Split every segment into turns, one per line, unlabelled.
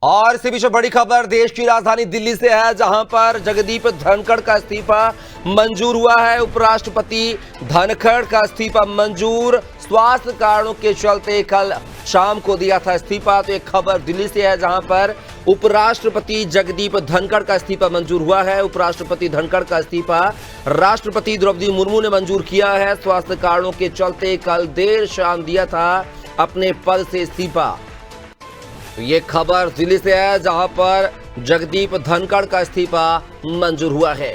और इसी बीच बड़ी खबर देश की राजधानी दिल्ली से है, जहां पर जगदीप धनखड़ का इस्तीफा मंजूर हुआ है। उपराष्ट्रपति धनखड़ का इस्तीफा मंजूर, स्वास्थ्य कारणों के चलते कल शाम को दिया था इस्तीफा। तो एक खबर दिल्ली से है, जहां पर उपराष्ट्रपति जगदीप धनखड़ का इस्तीफा मंजूर हुआ है। उपराष्ट्रपति धनखड़ का इस्तीफा राष्ट्रपति द्रौपदी मुर्मू ने मंजूर किया है। स्वास्थ्य कारणों के चलते कल देर शाम दिया था अपने पद से इस्तीफा। तो ये खबर दिल्ली से है, जहां पर जगदीप धनखड़ का इस्तीफा मंजूर हुआ है।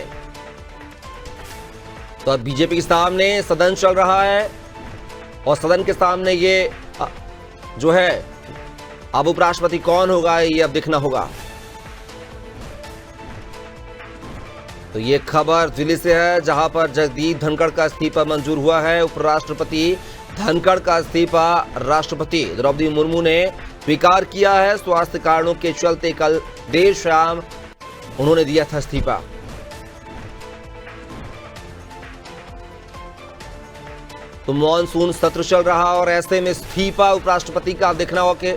तो अब बीजेपी के सामने सदन चल रहा है और सदन के सामने ये जो है अब उपराष्ट्रपति कौन होगा ये अब देखना होगा। तो ये खबर दिल्ली से है, जहां पर जगदीप धनखड़ का इस्तीफा मंजूर हुआ है। उपराष्ट्रपति धनखड़ का इस्तीफा राष्ट्रपति द्रौपदी मुर्मू ने स्वीकार किया है। स्वास्थ्य कारणों के चलते कल देर शाम उन्होंने दिया था इस्तीफा। तो मॉनसून सत्र चल रहा और ऐसे में इस्तीफा उपराष्ट्रपति का देखना होगा कि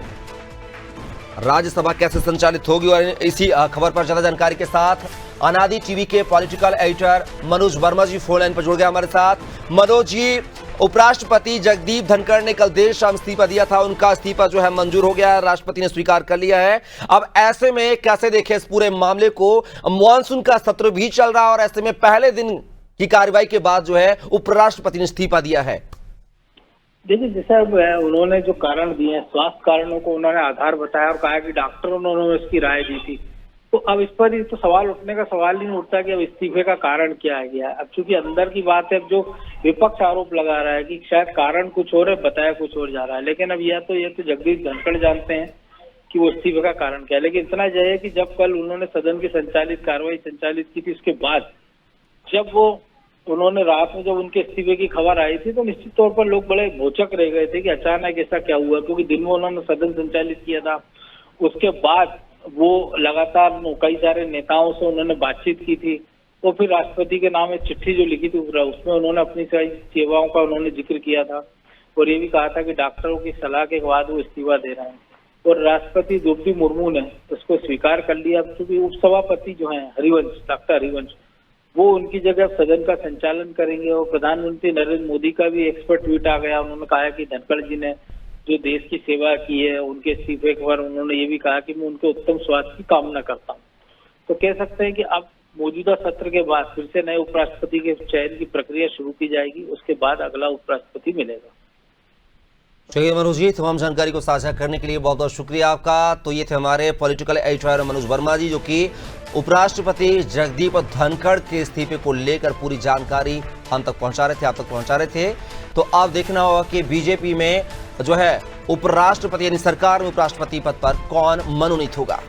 राज्यसभा कैसे संचालित होगी। और इसी खबर पर ज्यादा जानकारी के साथ अनादि टीवी के पॉलिटिकल एडिटर मनोज वर्मा जी फोन लाइन पर जुड़ गए हमारे साथ। मनोज जी, उपराष्ट्रपति जगदीप धनखड़ ने कल देर शाम इस्तीफा दिया था, उनका इस्तीफा जो है मंजूर हो गया है, राष्ट्रपति ने स्वीकार कर लिया है। अब ऐसे में कैसे देखें इस पूरे मामले को? मॉनसून का सत्र भी चल रहा और ऐसे में पहले दिन की कार्रवाई के बाद जो है उपराष्ट्रपति ने इस्तीफा दिया है।
देखिए, जैसा उन्होंने जो कारण दिए, स्वास्थ्य कारणों को उन्होंने आधार बताया और कहा कि डॉक्टरों ने उन्होंने इसकी राय दी थी। तो अब इस पर तो सवाल उठने का सवाल ही नहीं उठता कि अब इस्तीफे का कारण क्या है गया। अब चूंकि अंदर की बात है, अब जो विपक्ष आरोप लगा रहा है कि शायद कारण कुछ और है, बताया कुछ और जा रहा है, लेकिन अब ये तो जगदीप धनखड़ जानते हैं कि वो इस्तीफे का कारण क्या है। लेकिन इतना यह है कि जब कल उन्होंने सदन की कार्रवाई संचालित की थी, उसके बाद जब उन्होंने रात में जब उनके इस्तीफे की खबर आई थी, तो निश्चित तौर पर लोग बड़े भौचक रह गए थे कि अचानक ऐसा क्या हुआ, क्योंकि दिन में उन्होंने सदन संचालित किया था। उसके बाद वो लगातार कई सारे नेताओं से उन्होंने बातचीत की थी। तो फिर राष्ट्रपति के नाम एक चिट्ठी जो लिखी थी, उसमें उन्होंने अपनी सेवाओं का उन्होंने जिक्र किया था और ये भी कहा था कि डॉक्टरों की सलाह के बाद वो इस्तीफा दे रहे हैं। और राष्ट्रपति द्रौपदी मुर्मू ने उसको स्वीकार कर लिया, क्योंकि उपसभापति जो है हरिवंश, डॉक्टर हरिवंश, वो उनकी जगह सदन का संचालन करेंगे। और प्रधानमंत्री नरेंद्र मोदी का भी एक्सपर्ट ट्वीट आ गया, उन्होंने कहा कि धनखड़ जी ने जो देश की सेवा की है, उनके इस्तीफे पर उन्होंने ये भी कहा कि मैं उनके उत्तम स्वास्थ्य की कामना करता हूँ। तो कह सकते हैं कि अब मौजूदा सत्र के बाद फिर से नए उपराष्ट्रपति के चयन की प्रक्रिया शुरू की जाएगी, उसके बाद अगला उपराष्ट्रपति मिलेगा।
चलिए मनोज जी, तमाम जानकारी को साझा करने के लिए बहुत बहुत शुक्रिया आपका। तो ये थे हमारे पॉलिटिकल एडिटर मनोज वर्मा जी, जो कि उपराष्ट्रपति जगदीप धनखड़ के इस्तीफे को लेकर पूरी जानकारी हम तक पहुंचा रहे थे, आप तक पहुंचा रहे थे। तो अब देखना होगा कि बीजेपी में जो है उपराष्ट्रपति यानी सरकार में उपराष्ट्रपति पद पर कौन मनोनीत होगा।